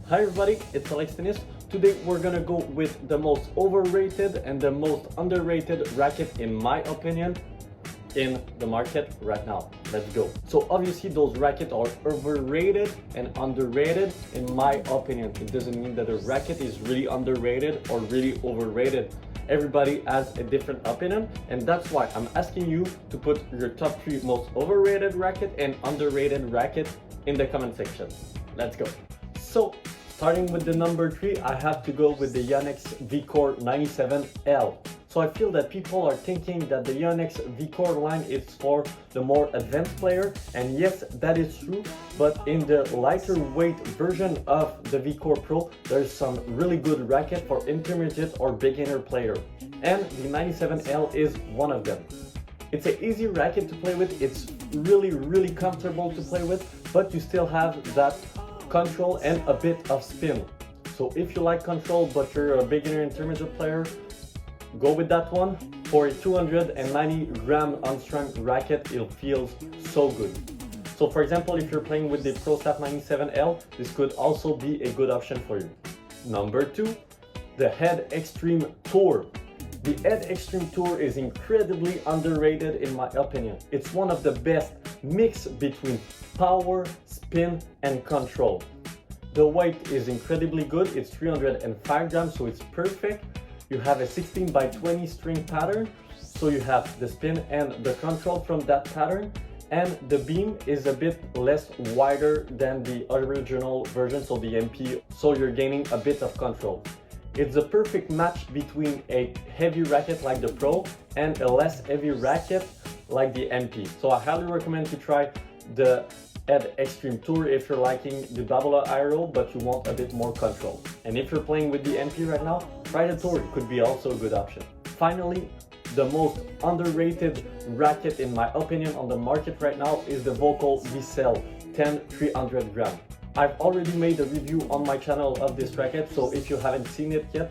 Hi everybody, it's Alex Tennis. Today we're gonna go with the most overrated and the most underrated racket in my opinion in the market right now. Let's go. So obviously those rackets are overrated and underrated in my opinion. It doesn't mean that a racket is really underrated or really overrated. Everybody has a different opinion, and that's why I'm asking you to put your top 3 most overrated racket and underrated racket in the comment section. Let's go. So starting with the number 3, I have to go with the Yonex Volkl 97L. So I feel that people are thinking that the Yonex Volkl line is for the more advanced player, and yes, that is true, but in the lighter weight version of the Volkl Pro, there's some really good racket for intermediate or beginner player, and the 97L is one of them. It's an easy racket to play with, it's really comfortable to play with, but you still have that control and a bit of spin. So if you like control but you're a beginner intermediate player, go with that one. For a 290 gram on-strength racket, it feels so good. So for example, if you're playing with the ProStaff 97L, this could also be a good option for you. Number 2, the Head Extreme Tour. The Head Extreme Tour is incredibly underrated in my opinion. It's one of the best mix between power, spin and control. The weight is incredibly good, it's 305 grams, so it's perfect. You have a 16 by 20 string pattern, so you have the spin and the control from that pattern, and the beam is a bit less wider than the original version, so the MP, so you're gaining a bit of control. It's a perfect match between a heavy racket like the Pro and a less heavy racket like the MP. So I highly recommend to try the Head Extreme Tour if you're liking the Babolat Aero but you want a bit more control. And if you're playing with the MP right now, try the Tour, it could be also a good option. Finally, the most underrated racket in my opinion on the market right now is the Volkl C10 300 gram. I've already made a review on my channel of this racket, so if you haven't seen it yet,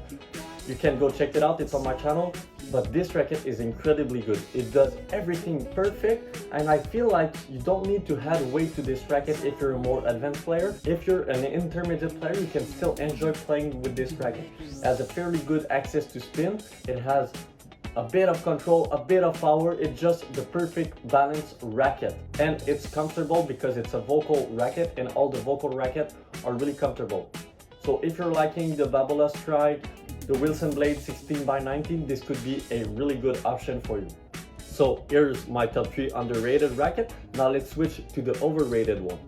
you can go check it out, it's on my channel. But this racket is incredibly good. It does everything perfect, and I feel like you don't need to add weight to this racket if you're a more advanced player. If you're an intermediate player, you can still enjoy playing with this racket. It has a fairly good access to spin, it has a bit of control, a bit of power, it's just the perfect balanced racket. And it's comfortable because it's a Volkl racket, and all the Volkl rackets are really comfortable. So if you're liking the Babolat Strike, the Wilson Blade 16 by 19, this could be a really good option for you. So here's my top 3 underrated racket. Now let's switch to the overrated one.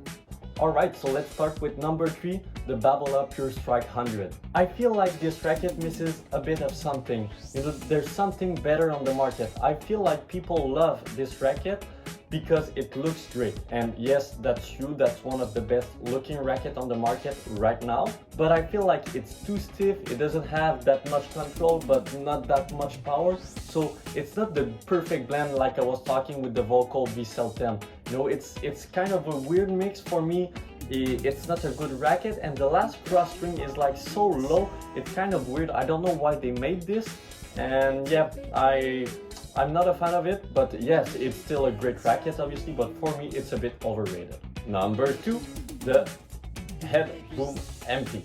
Alright, so let's start with number 3, the Babolat Pure Strike 100. I feel like this racket misses a bit of something. You know, there's something better on the market. I feel like people love this racket because it looks great, and yes, that's true, that's one of the best looking racket on the market right now, but I feel like it's too stiff, it doesn't have that much control but not that much power, so it's not the perfect blend like I was talking with the Volkl C10. You know, it's kind of a weird mix for me. It's not a good racket, and the last cross string is like so low, it's kind of weird. I don't know why they made this, and yeah, I'm not a fan of it, but yes, it's still a great racket obviously, but for me it's a bit overrated. Number 2, the Head Boom MP.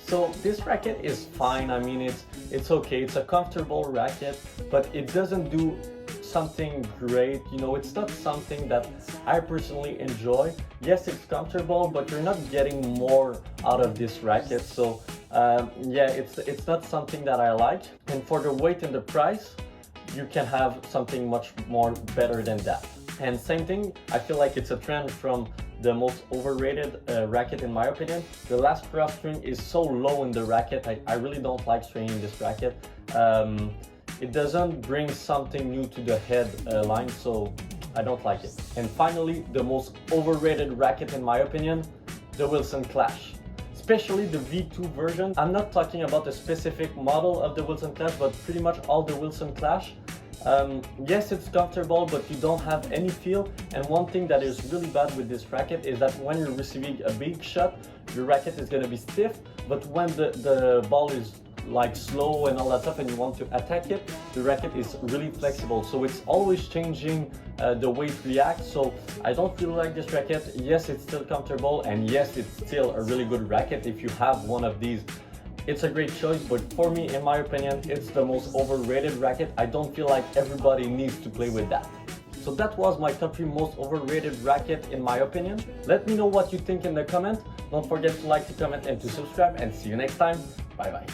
So this racket is fine, I mean it's okay, it's a comfortable racket, but it doesn't do something great, you know, it's not something that I personally enjoy. Yes, it's comfortable, but you're not getting more out of this racket, so yeah, it's not something that I like. And for the weight and the price, you can have something much more better than that. And same thing, I feel like it's a trend from the most overrated racket in my opinion. The last cross string is so low in the racket, I really don't like stringing this racket. It doesn't bring something new to the head line, so I don't like it. And finally, the most overrated racket in my opinion, the Wilson Clash. Especially the V2 version. I'm not talking about a specific model of the Wilson Clash, but pretty much all the Wilson Clash. Yes, it's comfortable, but you don't have any feel. And one thing that is really bad with this racket is that when you're receiving a big shot, your racket is going to be stiff, but when the ball is like slow and all that stuff and you want to attack it, the racket is really flexible, so it's always changing the way it reacts. So I don't really like this racket. Yes, it's still comfortable, and yes, it's still a really good racket. If you have one of these, it's a great choice, but for me, in my opinion, it's the most overrated racket. I don't feel like everybody needs to play with that. So that was my top 3 most overrated racket in my opinion. Let me know what you think in the comment. Don't forget to like, to comment, and to subscribe, and see you next time. Bye bye.